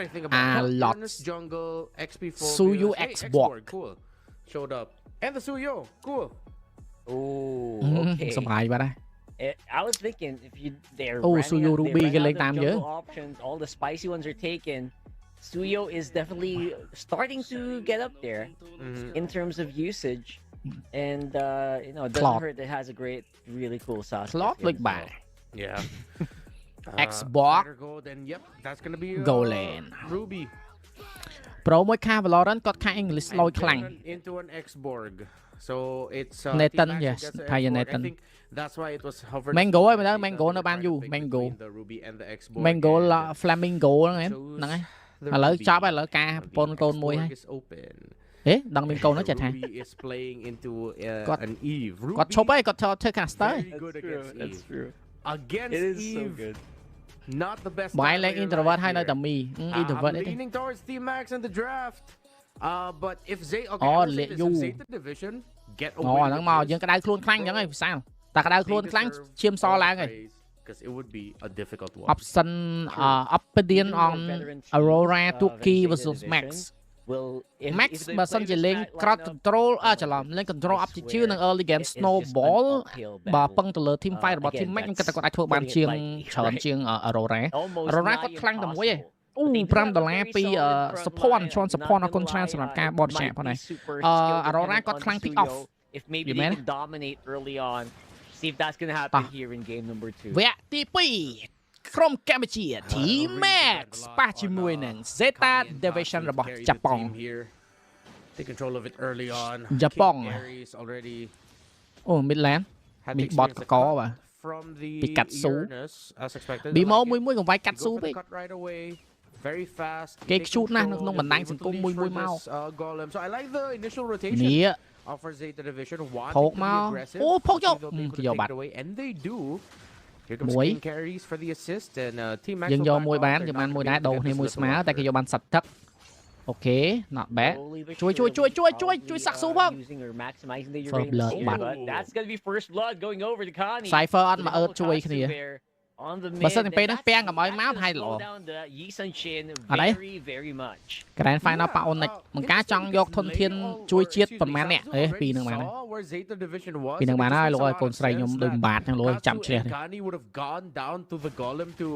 Think about lots. Jungle, XP Suyo X-Borg. Cool. Showed up. And the Suyo. Cool. Oh, okay. I was thinking if they're Suyo Ruby the jungle options, all the spicy ones are taken. Suyo is definitely starting to get up there in terms of usage, and it doesn't hurt that it has a really cool sauce. Look back. Yeah. Xbox. Then yep, that's gonna be Golan. Ruby. Pro មួយ ខា Valorant គាត់ខា English លយខ្លាំង into an Xborg. So it's Nathan, yes, Thai Nathan. That's why it was hovered. Mango ឯងមើល Mango នៅបានយូរ Mango. Mango Flamingo ហ្នឹងហ្នឹងហើយឥឡូវចប់ហើយឥឡូវការប្រពន្ធកូនមួយហើយហេដឹងមានកូននោះចេះថាគាត់ឈប់ហើយគាត់ធ្វើ caster That's true. Against it is Eve. So good. Not the best. បាយលេង introvert ហើយនៅតែមី introvert ទេ leaning towards Team Max in the draft. But if Zeta Zeta division get a win. ហ្នឹងមកយើងក្តៅខ្លួនខ្លាំងអញ្ចឹងហើយវិសាលតែក្តៅខ្លួនខ្លាំងឈាមសឡើងហើយ because it would be a difficult one. Option Obsidian on Aurora Tuki versus Max. Max បើសិនជាលេង crowd control ច្រឡំលេង control aptitude និង early game snowball បើពឹងទៅលើ team fight របស់ team Max ខ្ញុំគិតថាគាត់អាចធ្វើបានជាងច្រើនជាង Aurora គាត់ខ្លាំងតែមួយឯងអូ$5ពី support ជន់ support អរគុណច្រើនសម្រាប់ការបរិច្ចាគផងដែរAurora គាត់ខ្លាំង pick off if maybe they can dominate early on. See if that's gonna happen here in game number 2. វគ្គទី2ក្រុមកម្ពុជា Team Max ប៉ះជាមួយនឹង ZETA Division របស់ជប៉ុន Take control of it early on. ជប៉ុន already អូ Midland មានបតកកបាទ from the ពីកាត់ស៊ូ as expected ពីមកមួយកង្វាយកាត់ស៊ូពេក very fast គេខ្ជូតណាស់នៅក្នុងបណ្ដាញសង្គមមួយមក So I like the initial rotation នេះ for Zeta Division ផោកមកអូផោកយកបាត់ and they do. Here comes King carries for the assist and Team Max យើងយកមួយបានយើងបានមួយដែរដូរគ្នាមួយស្មើតែគេយកបានសិតទឹកអូខេ not bad ជួយសាក់ស៊ូផង First blood បាត់ That's going to be first blood going over to Connie Cypher អត់មកអឺតជួយគ្នាបើសិនតែពេលហ្នឹងពាំងកុំឲ្យមកហើយល្អអត់ទេ Grand Final ប៉អូនិចមិនការចង់យកធនធានជួយជាតិប៉ុន្មានអ្នកពីរហ្នឹងបានពីរហ្នឹងបានហើយលោកឲ្យកូនស្រីខ្ញុំដូចបាតហ្នឹងលោកចាំជ្រះ would have gone down to the golem to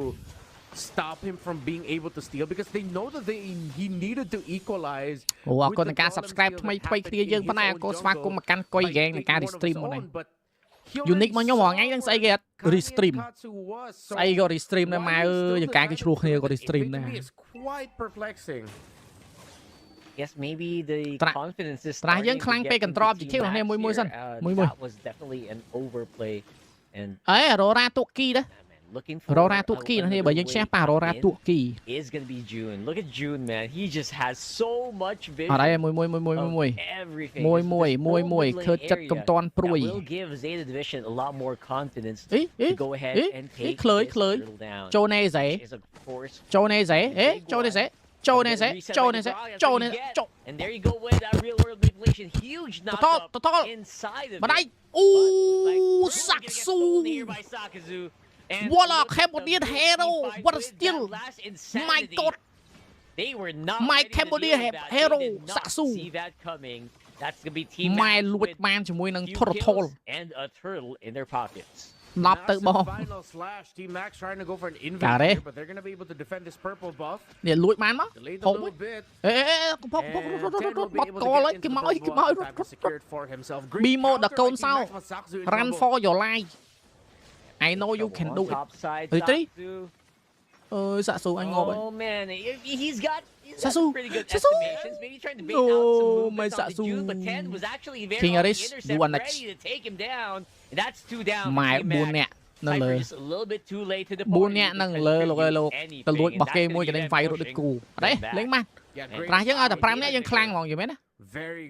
stop him from being able to steal because they know that he needed to equalize អូអរគុណនឹងការ subscribe ថ្មីគ្នាយើងប៉ុណ្ណាអរគុណស្វាគមន៍មកកាន់កុយហ្គេមនឹងការ stream មកនេះ Unique មកខ្ញុំរាល់ថ្ងៃហ្នឹងស្អីគេអត់ restream ស្អីក៏ restream ដែរម៉ែអើយយ៉ាងការគេឆ្លោះគ្នាក៏ restream ដែរ quite perplexing Yes maybe the confidence is ត្រាស់យើងខ្លាំងពេក control objective របស់គ្នាមួយសិនមួយ That was definitely an overplay and អេ Aurora ទូគីដែរ Aurora ទូគីនេះបើយើងឈ្នះប៉ះ Aurora ទូគី is going to be June Look at June man he just has so much vision អត់ហើយមួយឃើញចិត្តកំតាន់ព្រួយ will give Zeta Division a lot more confidence to go ahead and take ឃ្លើយចូលណេសេចូលណេសេAnd there you go with that real world manipulation huge knockup inside of it អូសាក់ស៊ូ Warlock Cambodian hero what a steal my god they were not my Cambodian hero សាក់ស៊ូ see that coming that's going to be team ម៉ែលួចបានជាមួយនឹង turtle and a turtle in their pockets 10ទៅបង Team Max trying to go for an inventory but they're going to be able to defend this purple buff នេះលួចបានមកហូបអេផុកបាត់កលគេមកBMO ដល់កូនសោ run for your life I know you can do it ទីអើយសាក់ស៊ូអញងប់ហើយ Oh man he's got pretty good Sasu. estimations maybe trying to bait out some movement my off the June but 10 was actually very King on the Aris, intercept do one ready to take him down and that's 2 down ម៉ែ4នាក់នៅលើ Cypher just a little bit too late to the 4នាក់នឹងលើលោកអើយលោកទៅលួចរបស់គេមួយកន្លែងវាយរត់ដូចគូអត់ទេលេងមកប្រាស់យើងឲ្យតែ5នាក់យើងខ្លាំងហ្មងយល់មែនណា very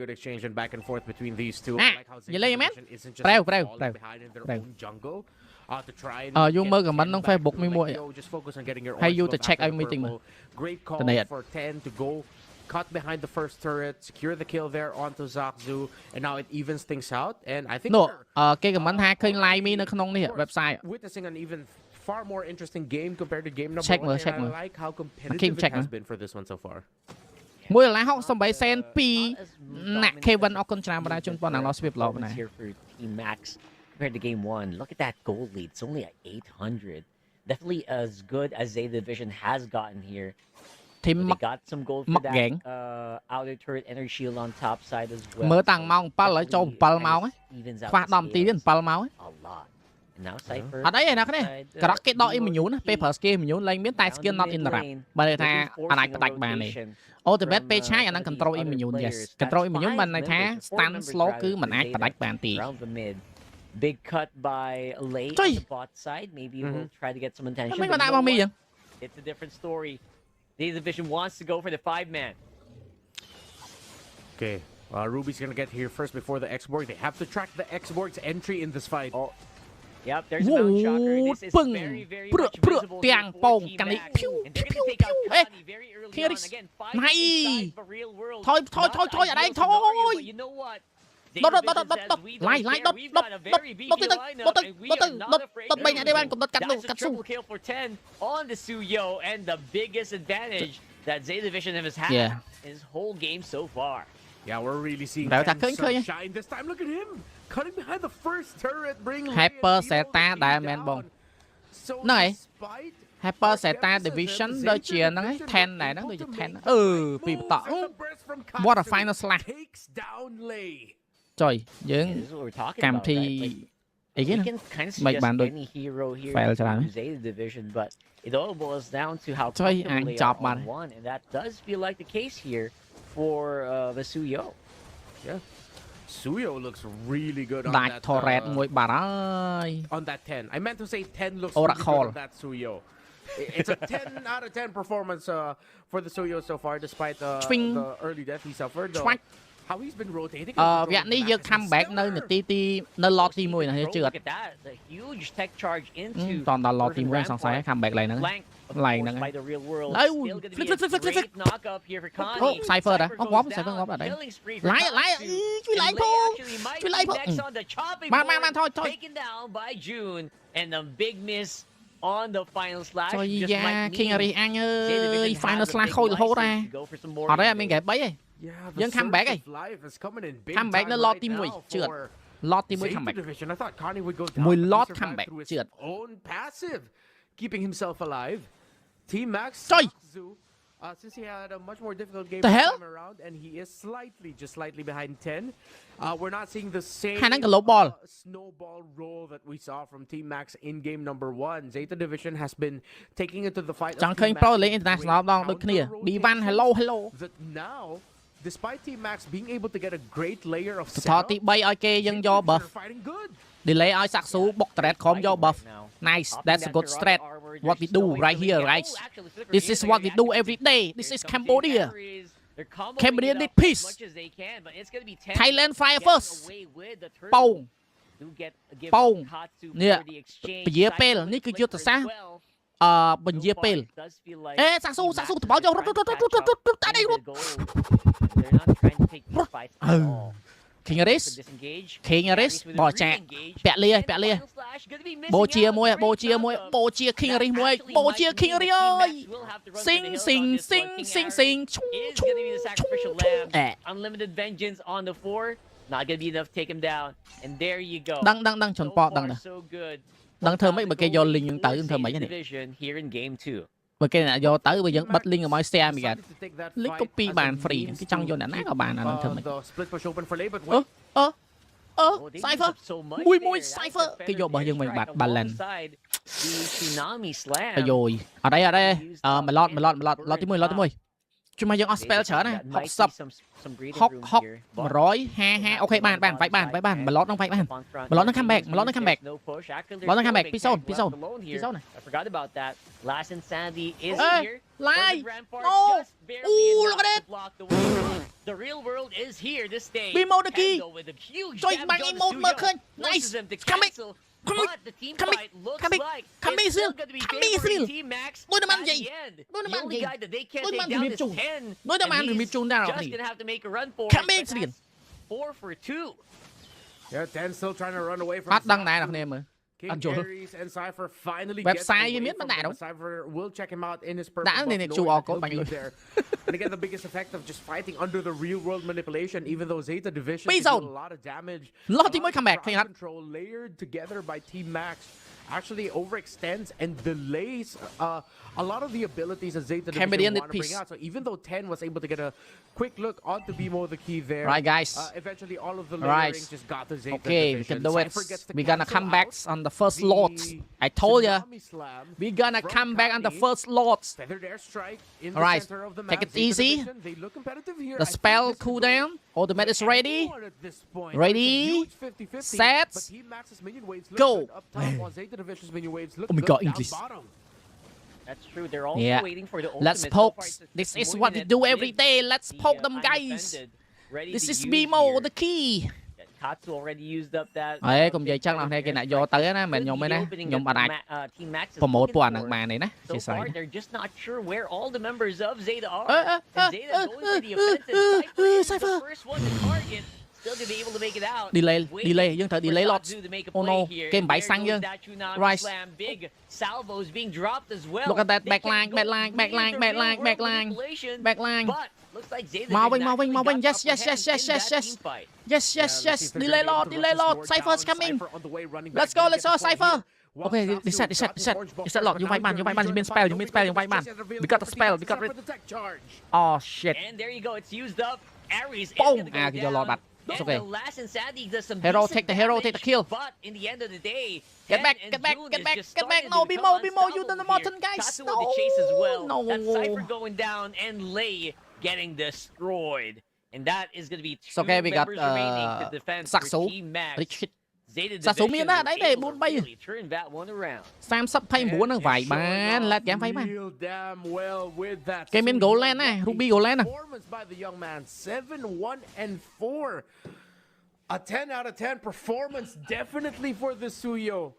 good exchange and back and forth between these two I like how Zeta Division isn't just behind in their own jungle to try and យើងមើល comment ក្នុង Facebook មួយ just focus on getting your ហើយ you to check ឲ្យ meeting មើល great call for 10 to go cut behind the first turret secure the kill there onto Zakzu and now it evens things out and I think គេ comment ថាឃើញ live me នៅក្នុងនេះ website witnessing an even far more interesting game compared to game number check 1. check And I like how competitive it has been for this one so far. មួយដុល្លារ68សេនពីអ្នក Kevin អរគុណច្រើនបាទជូនពរដល់ Lost People បាទ here for Team Max compared to game 1. Look at that goal lead. It's only at 800. Definitely as good as ZETA Division has gotten here. Team They got some gold for that outer turret energy shield on top side as well. មើលតាំងម៉ោង7ហើយចូល7ម៉ោងខ្វះ10នាទីទៀត7ម៉ោង A lot. And now Cypher អត់អីណាគ្នាក្រក់គេដក immune ពេលប្រើ skill immune ឡើងមានតែ skill not interrupt បើថាអាចផ្ដាច់បានទេ ultimate ពេលឆាយអានឹង control immune yes control immune បានន័យថា stand slow គឺមិនអាចផ្ដាច់បានទេ Big cut by Lay on the bot side. Maybe we'll try to get some attention. It's a different story. ZETA Division wants to go for the 5-man. Okay, Ruby's gonna get here first before the X-Borg. They have to track the X-Borg's entry in this fight. Oh. Yep, there's a Mount Shocker. This is very, very much visible here for Team Max. And they're going to take out Connie very early on. Again, 5 inside the real world. ថយអត់ឯងថយ You know what? ដុតឡាយដុត3អ្នកនេះបានកុំដុតកាត់នោះកាត់ស៊ូ Triple kill for 10 on the Suyo, and the biggest advantage that ZETA Division has had in his whole game so far. Yeah, we're really seeing shine this time. Look at him cutting behind the first turret, bringing Hyper ZETA ដែរមែនបងហ្នឹងហើយ Hyper ZETA Division ដូចជាហ្នឹងឯង10ដែរហ្នឹងដូចជា10ពីបន្ត What a final slash ចុយយើងកម្មវិធីអីគេ make បានដូច fail ច្រើន ZETA Division, but it all boils down to how ចុយអាចចប់បាន and that does feel like the case here for the Suyo. Yeah. Suyo looks really good on that turret មួយបាត់ហើយ on that 10. I meant to say 10 looks really good on that Suyo. It's a 10 out of 10 performance for the Suyo so far, despite the early death he suffered. How he's been rotating. វគ្គនេះយើង come back នៅនាទីទីនៅ lot ទី1ណាជឿអត់ Look at that, the huge tech charge into តដល់ lot ទី1សង្ស័យ come back ឡើងហ្នឹងឡើងហ្នឹង by the real world. ទៅ Great knock up here for Connie. អូ Cypher ដែរអូ Cypher ដែរ ឡាយជួយឡាយផងជួយឡាយផងបានថយ taken down by June, and the big miss on the final slash. ចុយយ៉ា King រីអញអើយ final slash ខូចរហូតដែរអត់ទេអត់មាន game 3ទេយើង come back ឯង come back នៅ lot ទី1ជឿអត់ lot ទី1 come back មួយ lot come back ជឿអត់ own passive keeping himself alive. Team Max since he had a much more difficult game this time around, and he is just slightly behind 10. We're not seeing the same snowball roll that we saw from Team Max in game number 1. ZETA Division has been taking it to the fight. ចង់ឃើញ Pro League International ដងដូចគ្នា B1 hello that now, despite Team Max being able to get a great layer of ថតទី3ឲ្យគេយើងយក buff delay ឲ្យសាក់ស៊ូបុក thread ខំយក buff nice that's a good strat what we do right here guys this is what we do every day this is Cambodia Cambodia need peace Thailand fire first ប៉ងនេះពជាពេលនេះគឺយុទ្ធសាស្ត្របញ្ជាពេលសាក់ស៊ូត្បោចយករត់តែនេះរត់ King Aris បោចាពាក់លាបូជាមួយបូជា King Aris មួយបូជា King Aris អើយ sing unlimited vengeance on the 4, not gonna be enough to take him down, and there you go. ដឹងជន់ប៉ដឹងដឹងធ្វើម៉េចបើគេយក link ហ្នឹងទៅធ្វើម៉េចនេះ here in game 2. បើគេយកទៅបើយើងបិទ link ឲ្យ share មិនកើត link copy បាន free គេចង់យកអ្នកណាក៏បានអាហ្នឹងធ្វើម៉េចCypher មួយ Cypher គេយករបស់យើងមិនបាត់ balance អាយយអត់អីមួយ lot ទី1ជួយមកយើងអស់ spell ច្រើនណា60 150អូខេបានវាយបានមួយ lot នឹងវាយបានមួយ lot នឹង come back ពីសូន I forgot about that. Last Insanity is here. Lie. Look at it. The real world is here this day. Kendo with a huge damage on the Suyo. Nice. Them to cancel. But the team fight looks like it's still going to be favoring Team Max at the end. The only guy that they can't take down is 10. And he's just going to have to make a run for it. 4 for 2. Yeah, 10 still trying to run away from អត់ដឹងដែរអ្នកគ្នាមើល King Anh Aries and Cypher finally Website gets away gì biết from mà them. nào. Cypher will check him out in his purple Đã buff, này này knowing chùa that có he'll bạn be luôn. there. And again, the biggest effect of just fighting under the real world manipulation, even though Zeta Division Bây can giờ do a lot of damage. Lo A thì lot mới of comeback crowd thôi hả? control layered together by Team Max actually overextends and delays a lot of the abilities that Zeta Can be Division the want to bring piece. out. So even though 10 was able to get a quick look onto BMO the key there, Right, guys. Eventually all of the Right. layering just got the Zeta Okay, we Division. can do it. Cypher gets to We're gonna cancel come back out on the first the lots. I told ya. Tsunami Slam We're gonna from come back on the Kani. first lots. Feathered airstrike in the Alright, center of the take map. it Zeta easy. Division, they look competitive here. The I think spell this could go cooldown. Ultimate is for ready. anyone at this point. Ready, It's a huge 50-50, set, but Team Max's minion waves look go. good up top, while Zeta Division's minion waves look Oh my good God, down English. bottom. That's true. They're also Yeah. waiting for the ultimate. Let's So poke. far, it's This is moving what we it do with every day. Let's the, poke them, guys. undefended, ready This to is use BMO, here. the key. Katsu already used up that. Ê, cũng vậy chắc là nay cái này vô tới á, mình nhung mấy nè, nhung bà đại Team Max is promote looking của anh for. bạn này nè, So chị far, sai. they're just not sure where all the members of Zeta are. Uh, And Zeta going for the offensive. Cypher is the Cypher. first one to target. Still to be able to make it out. Delay, Waiting delay, dân thợ for delay lots. Satsu to make a Oh play no, here. game bãi There xăng goes dân. that Tsunami Right. Slam. Big salvos being dropped as well. Look at that They backline, can't go backline, near backline, the backline, real-world backline, manipulation, backline. But looks like Zeta Mau Division bên, mau actually bên. got Yes, the upper yes, hand yes, yes, in yes, that yes. team fight. Yes, yes, Let's see yes. if they're Delay gonna be able lot, to delay rush this lot. Lord Cypher's down. coming. Cypher on the way, running Let's back, go, gonna let's get go, the point Cypher. here. While Okay, Satsu they set, got the orange they set lot. buff You first, fight man, now you he's fight man. gonna You mean rejoin spell, the you mean fight. spell, you Don't fight man. think there's We got the available spell, for we got Cypher rid. the tech charge. Oh shit. And there you go. It's used up. Ares is Boom. gonna go Ah, cái do lọt down. bạch. And It's okay. the last insanity does some Hero, decent take the hero, damage, take the kill. But in the end of the day, Get Ken back, and get back, June get is back, just get back. starting No, to become BMO, you done the unstoppable Morton, here. guys. Tatsu with the chase as well. No. That Cypher going down and Lei getting destroyed. And that is going to be two okay, we got, members remaining to defend sắc for số. Team Max. Richard. Zeta Sắc số Division miên á, was đấy đây, able bốn to bay. really turn that one around. Sam sắp phay muốn nó vài bán, let game phay bán. Real damn well with that. Game in goal lane nè, Ruby goal lane nè. Performance by the young man, 7-1-4. A 10 out of 10 performance definitely for the Suyo.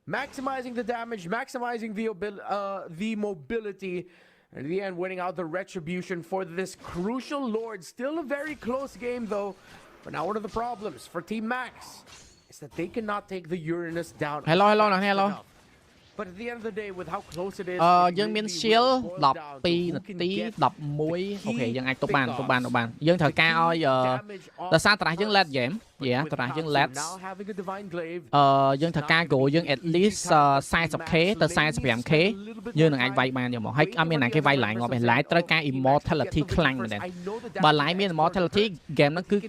Maximizing the damage, maximizing the mobility, and in the end winning out the retribution for this crucial Lord. Still a very close game though. But now one of the problems for Team Max is that they cannot take the Uranus down. Hello, hello nè, fast hello. enough. But at the end of the day, with how close it is, យើងមាន shield 12 នាទី11អូខេយើងអាចទប់បានយើងត្រូវការឲ្យដោយសារតារាយើង let game តារាយើង let យើងត្រូវការ goal យើង at least 40k ទៅ 45k យើងនឹងអាចវាយបានយកមកហើយអត់មានណាគេវាយឡាយងាប់ទេឡាយត្រូវការ immortality ខ្លាំងមែនទេបើឡាយមាន immortality game ហ្នឹងគឺ 100%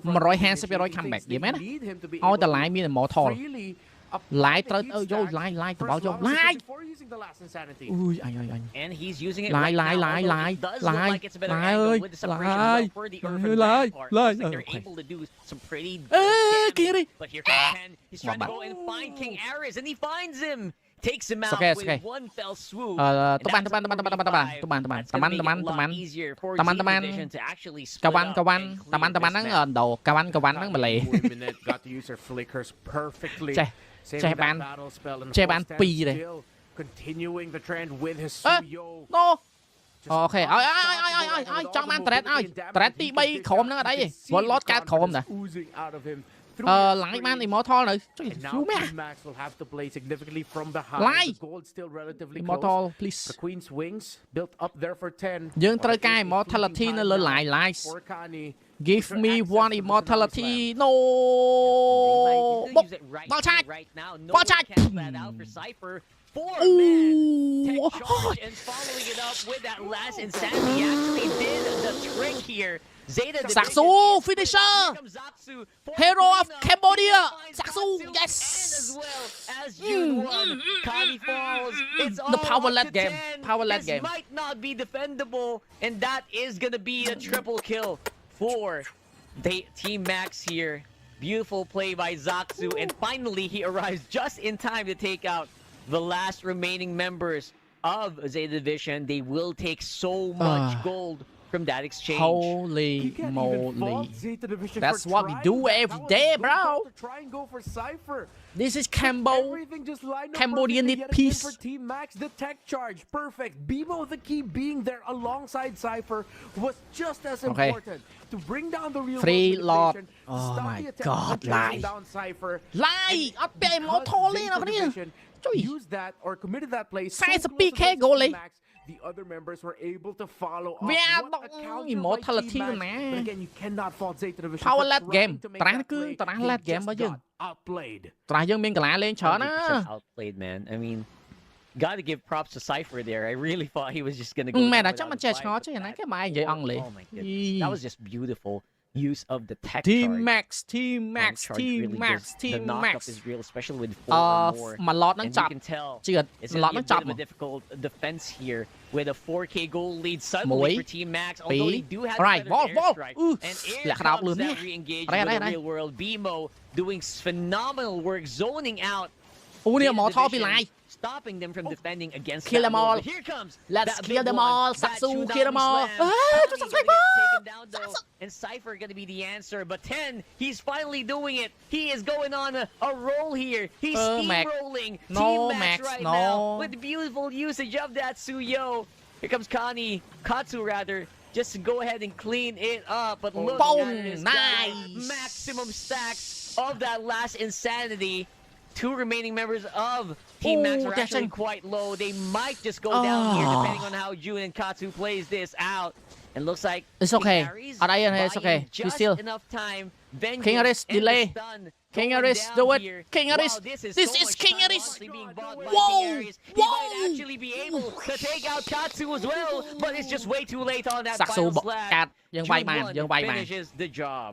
150% comeback យល់មែនឲ្យតែឡាយមាន immortal ឡាយត្រូវយកឡាយទៅបោកយកឡាយអុយអញ And he's using it Lie, right lie, now, lie, although lie, it does lie, look like it's a better lie, angle with the separation as well for the Earth lie, part. lie. Looks like they're Okay. able to do some pretty Ê, good kìa đi. damage. But here comes Ken. He's trying to Wow. go and find King Ares, and he finds him. Takes him out okay, it's with okay. one fell swoop. តបាន That's a 4v5. That's gonna make it a lot easier for Zeta Division to actually split កវ៉ាន់ up កវ៉ាន់ and តា clear ម៉ាន់ this ហ្នឹង map. ដោកវ៉ាន់ហ្នឹងម្លេះ Got to use her flickers perfectly. ចេះ Saving បាន that battle spell and ចេះបាន force 2 ទេ still continuing the trend with his អឺ Suyo. ណូអូខេឲ្យចង់បាន thread ឲ្យ thread ទី3ក្រុមហ្នឹងអត់អីទេ World Lord កើតក្រុមតា oozing out of him. ឡាយបាន immortal នៅចុះ And now យូរមែន Team Max will have to play significantly from behind. Lie. The gold still relatively immortal close. please The Queen's wings built up there for 10. យើងត្រូវការ Or at least a immortality fleeting នៅលើ time live now lives for Kani. give Her me access one to the immortality Tsunami no They might still use it right Ball here, check. right now. No Ball one check. cancels that out for Cypher. Ooh. Tech charge and following it up with that last insanity actually did the trick here. Zeta Zaksu, Division finisher. Here comes Zaksu for Hero of cleanup. Cambodia. Finds Zaksu, yes. And as well as June 1, Kani falls. It's The all power up led to game. 10. Power led This game. might not be defendable, and that is gonna be a triple kill for Team Max here. Beautiful play by Zaksu, and finally he arrives just in time to take out the last remaining members of Zeta Division. They will take so much gold from that exchange. Holy You can't even moly. fault ZETA Division That's for what we trying do that. every That was a day, good bro. call to try and go for Cypher. This is But Cambo. everything just lined up Cambodia perfectly need yet peace. again for Team Max. The tech charge, perfect. BMO the key being there alongside Cypher was just as important to bring down the real Free world lot. limitation, Oh stop my the attempt God, on chasing lie. down Cypher. ឡាយអត់ពាក់ម៉ូថូលេណាគ្នា Used that or committed that play so 42K close goal against Team Max. The other members were able to follow up.វាអត់ What a counter by immortality Team Max. ណា But again, you cannot fault ZETA Division Power for led trying game. to make ត្រាស់ that គឺ play. ត្រាស់ They led game just របស់យើង got outplayed. ត្រាស់យើងមានកន្លែងលេងច្រើនណា 100% outplayed, man. I mean, gotta give props to Cypher there. I really thought he was just gonna go មែន down តែចង់មិន without ចេះ a ឆ្ងល់ fight, ចេះ but ណា that គេមកនិយាយអង់គ្លេស Oh my goodness. That was just beautiful use of the tech Team charge. Max Team Max Charge Team really Max just- Team the knockup Max is real, especially with 4 or more. មួយឡតហ្នឹង And ច you ប់ can tell ជឿ it's មួយឡត gonna ហ្នឹង be ច a ប់ bit of a difficult defense here with a 4K goal lead មួយ suddenly for Team Max, although they do have Right, better ball. airstrike. And លក្ខណៈ here លឿ comes ន that ណាស់ re-engage រ៉ៃ with រ៉ៃ the real world. BMO doing phenomenal work, zoning out អូនេះ ZETA ម៉ូថូពី Division, ឡាយ stopping them from defending against Kill that them wall. all. But here comes Let's that kill big them one, all. that Saksu, tsunami kill them all. slam. Ah, Connie's just gonna get Cypher. taken down though, and Cypher gonna be the answer. But 10, he's finally doing it. He is going on a roll here. He's Mac. steamrolling No, Team Max Max, right no. now with beautiful usage of that Suyo. Here comes Katsu rather. Just to go ahead and clean it up. But look Boom, at this guy. nice. Maximum stacks of that last insanity. 2 remaining members of Team Max are actually quite low. They might just go down here depending on how Jun and Katsu plays this out. And looks like It's okay. It's okay. We Just still enough time. King Aris delay. King Aris do it. King Aris. Wow, This so is much King time Aris. honestly being bought by Whoa, King Aris. He whoa. might actually be able to take out Katsu as well, but it's just way too late on that សាក់ស៊ូ final បក slap. កាត់យើងវាយបាន Jun យើងវាយបាន finishes the job.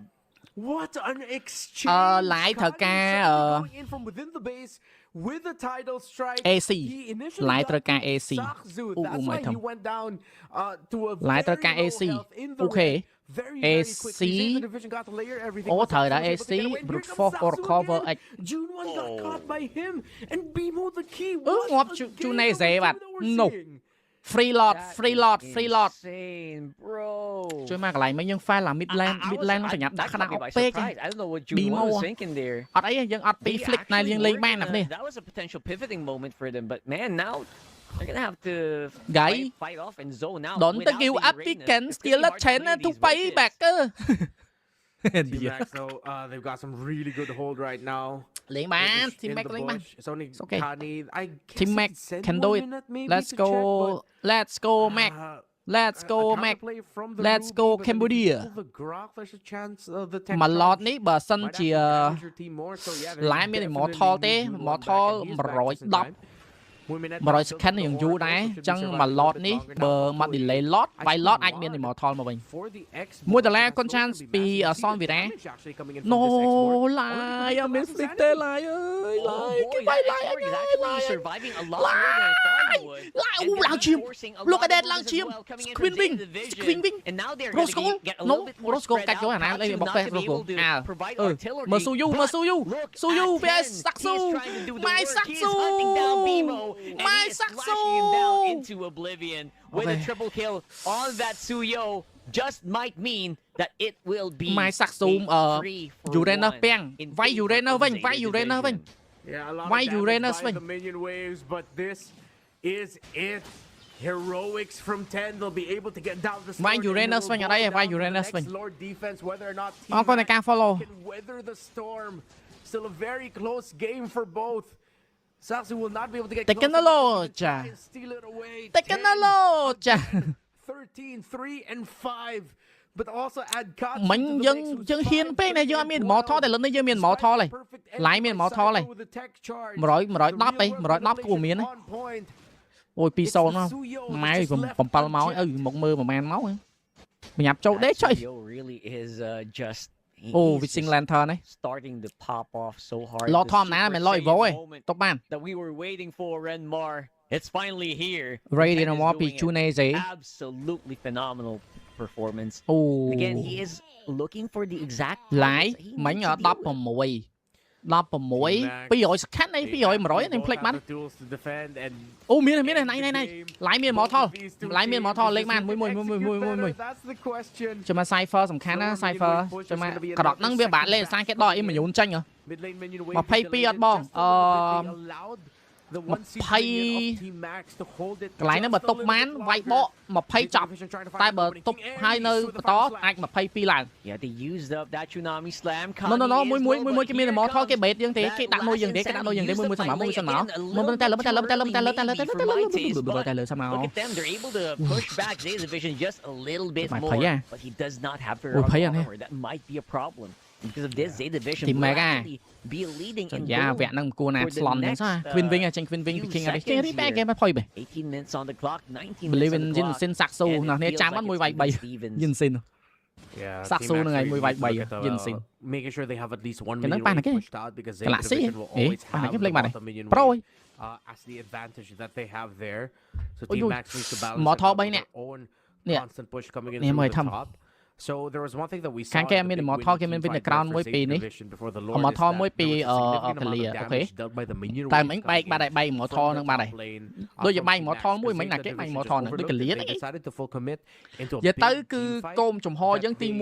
What an exchange! ឡាយត្រូវការ Going in from within the base with the tidal strike. AC He initially ឡាយ got ត្រូវការ AC Sakzu. អូ That's ម៉េ why ច he went down to a ឡាយត្រូវ very ការ low AC health in the អូខេ red. Very, very AC quickly. ZETA Division got to layer everything. អូ but ត្រូវ Sakzu តែ was able to AC get away. And here brute comes force or Sakzu cover again. June 1 got caught by him and BMO the key. ងាប់ What a ជូ game ណេ number សេ two បាត់ that we're No seeing. free lot That free is lot free lot insane, bro. ជួយមកកន្លែងមិញយើង file អា mid lane mid lane ហ្នឹងប្រញាប់ដាក់ខ្នងអុកពេក I don't know what Jun BMO was thinking there. អត់អីយើងអត់ពី They flick ណែ actually យើងលេង were បានណា gonna- នេះ That was a potential pivoting moment for them, but man, now they're gonna have to Guy, fight off and zone out. Don't without give the up greatness. can It's still pretty a hard to chain play to these pay wedges. back Team Max, though, they've got some really good hold right now. លេងបាន Just Team in Max the លេងបាន bush. It's only It's okay. Kani. I guess Team he Max could send can 1 do it. minute maybe Let's to go check, let's go but, Mac uh, let's go a Mac counterplay from the Let's Ruby, go but then if you Cambodia. pull the Grok, there's a chance of the tech មួយឡត charge នេះបើសិន might ជា actually damage your team more. So, yeah, there's ឡាយមាន definitely immortal ទេ need June 1 back, immortal and he's back just in 110 time. 1 minute 100 now, second នេះយើងយូរ built ដែរ up អ the ញ្ចឹង wall, មួយឡត should be នេះ surviving a បើ little bit មក longer delay now. ឡតវាយឡត Actually, អាចមាន immortal មកវិញ For the X មួយដុល្លារ board, គុណ that's chance going to be ពី massive. You see អសន the វីរ៉ា damage actually coming in from No this X board. ឡាយអត់មាន flick ទេឡាយអើយ Oh ឡាយ boy, គេវាយ that ឡាយ X អើ board is យ actually ឡាយ surviving a lot more than I thought it would. ឡាយ And អូ they're ឡើងឈាម forcing a Look lot at that of ឡើង movers ឈា as ម well coming in Screen from wing ZETA Division. Screen wing And now they're Rose gonna goal get a No little bit more Rose goal spread កាច់យក out. អាណាលេង Katsu បោក not ពេះ to be Rose goal able to អា provide អឺ artillery. មើលស៊ូយូ But មើលស៊ូយូ look ស៊ូយូ at វា 10. សាក់ He ស៊ូ is trying to do the My work. He is Saksu. hunting down BMO, and My he is Saksu. slashing him down into oblivion with a Okay. triple kill on that Suyo. Just might mean that it will be ម៉ៃសាក់ស៊ូម a 3 for យូរ៉េន 1 ពាំង in វាយ favor យូរ៉េន of វិញ ZETA វាយយូរ៉េន វិញ Division. Yeah, a lot Why of you damage ran us by when- the minion waves, but this is it. Heroics from 10, they'll be able to get down the Why storm you and ran us will when go you're right? Why down you to ran the us next when? Lord defense, whether or not អរគុណ Team នៃការ Max follow can weather the storm. Still a very close game for both. Saksu will not be able to get Taken close the enough to load, even try ja. and steal it away. តែកណ្ដាល 10, ចា 13, 3 and 5. But also add Katsu មិញ to the យើង mix, who's យើងហ៊ាន 5, ពេកណាយើងអត់មាន immortal តែឥឡូវនេះយើងមាន immortal ហើយ Perfect ឡាយមាន entry by immortal ហើយ Cypher with the tech charge. 100 110ទេ110គួរមានទេ On point. អូយ2-0 មកម៉ែ7ម៉ោងអើមកមើលប្រហែលម៉ោងប្រញាប់ចូលដេកចុយ That Suyo really is just he អូ is Wishing just Lantern នេះ starting to pop off so hard. ឡ The ធម្មតា Super មិនឡ Evo ទេ Saiyan moment ទុកបាន that we were waiting for, Renmar. It's finally here. Radiant Ken is War ពី doing it. ជូនេសេ Absolutely phenomenal performance. អូ Again, he is looking for the exact ឡាយ targets that he មិញ needs to deal with. 16 200 scan នេះ200 100នេះភ្លេចបានអូមានណៃឡាយមានម៉ូថលលេខបានមួយចាំមក Cypher សំខាន់ណា Cypher ចាំមកក្រដកហ្នឹងវាបាក់លេខសារគេដកអ៊ីមញូនចេញហ៎22អត់បង20កន្លែងហ្នឹងបើតុបបានវាយបក20ចប់តែបើតុបហើយនៅបន្តអាច22ឡើង Yeah, they used up that tsunami slam. No មួយគេមានម៉ូថលគេបេតយើងទេគេដាក់នុយយើងទេមួយសិនមកមើលតែលើសាំ Look at them, they're able to push back Zeta's division just a little bit more, but he does not have armor. That might be a problem. Because of this, Zeta division will actually be leading in gold for the next Queen Wing ចេញ Queen Wing ពី King អីគេរីបែកគេមកផុយបែ 18 minutes on the clock 19 Believe in minutes on the Jin Sin សាក់ស៊ូណាស់នេះចាំបានមួយវាយ3 Jin Sin សាក់ស៊ូនឹងឯងមួយវាយ3 Jin Sin making sure they have at least one minion pushed out because Zeta division will always have the minion as the advantage that they have there. So Team Max needs to balance their own constant push coming in from the top. So there was one thing that we saw ខាងគេមានម៉ូថលគេមាន Win the Crown មួយពីនេះម៉ូថលមួយពីកលីអូខេតែមិញបែកបាត់ហើយបែកម៉ូថលនឹងបាត់ហើយដូចជាបែកម៉ូថលមួយមិញណាគេបែកម៉ូថលនឹងដូចកលីហ្នឹងនិយាយទៅគឺកូមចំហយើងទី1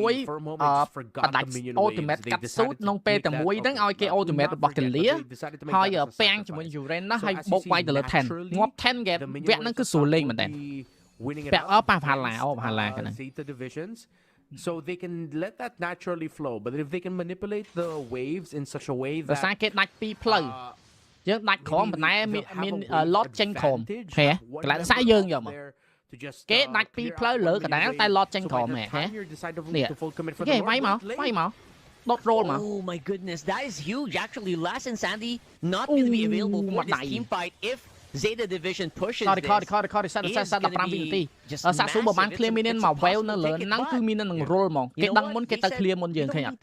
បដាច់ ultimate កាត់ស៊ូតក្នុងពេលតែមួយហ្នឹងឲ្យគេ ultimate របស់កលីហើយពាំងជាមួយ Uren ណាហើយបូកវាយទៅលើ 10 ងាប់ 10 game វគ្គហ្នឹងគឺស្រួលលេងមែនតើពាក់ប៉ះផាឡាកណ្ដឹង So they can let that naturally flow, but if they can manipulate the waves in such a way that ដោយសារគេដាច់ពីផ្លូវយើងដាច់ក្រមប៉ុន្តែមាន lot ចេញក្រមហ៎កន្លែងសាយើងយកមកគេដាច់ពីផ្លូវលើកណ្ដាលតែ lot ចេញក្រមហ៎នេះគេវាយមកដុត roll មក Oh my goodness, that is huge. Actually, Last and Sandy not going to be available for this team fight if Zeta division pushes this. Sorry សា15វិនាទីសាក់ស៊ូបើបាន clear minion មក wave នៅលើហ្នឹងគឺ minion នឹង roll ហ្មងគេដឹងមុនគេទៅ clear មុនយើងឃើញអត់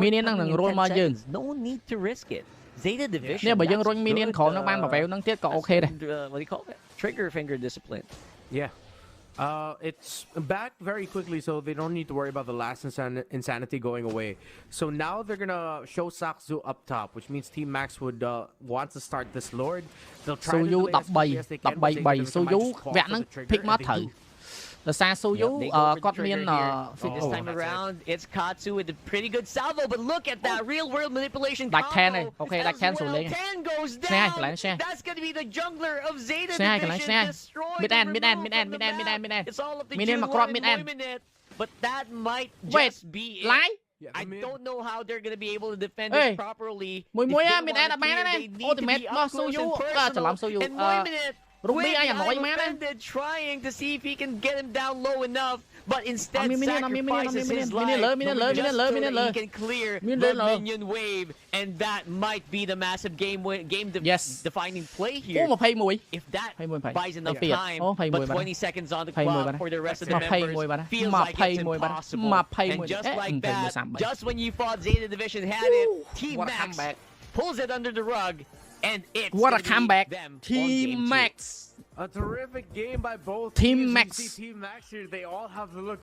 minion ហ្នឹងនឹង roll មកយើង No need to risk it. Zeta division នេះបើយើងរុញ minion ក្រោមហ្នឹងបាន wave ហ្នឹងទៀតក៏អូខេដែរ What do you call it? Trigger finger discipline. Yeah. It's back very quickly, so they don't need to worry about the last insanity going away. So now they're gonna show Sakzu up top, which means Team Max would want to start this Lord. They'll try to delay as quickly as they can. 13 Suyu វគ្គហ្នឹង pick មកត្រូវដោយសារ Suyu គាត់មាន This time around it's Katsu with a pretty good salvo, but look at that real world manipulation ដាច់ 10 ហើយអូខេដាច់ 10 ស្រួលលេង 10 goes down. That's going to be the jungler of Zeta division destroyed. mid end It's all up to minion មកគ្រាប់ mid end but that might just be it. ឡាយ I don't know how they're going to be able to defend this properly. មួយ mid end អត់បានទេ ultimate របស់ Suyu ច្រឡំ Suyu Ruby អញអណយមកណា trying to see if he can get him down low enough, but instead sacrifices his life. Minion he can clear the minion wave, and that might be the massive game defining play here. If that buys enough time, but 20 seconds on the clock for the rest of the members feels like it's impossible. And just like that, just when you thought Zeta division had it, Team Max pulls it under the rug. And it's what a comeback, Team Max. A terrific game by both Team teams. Max. You see Team Max here, they all have the look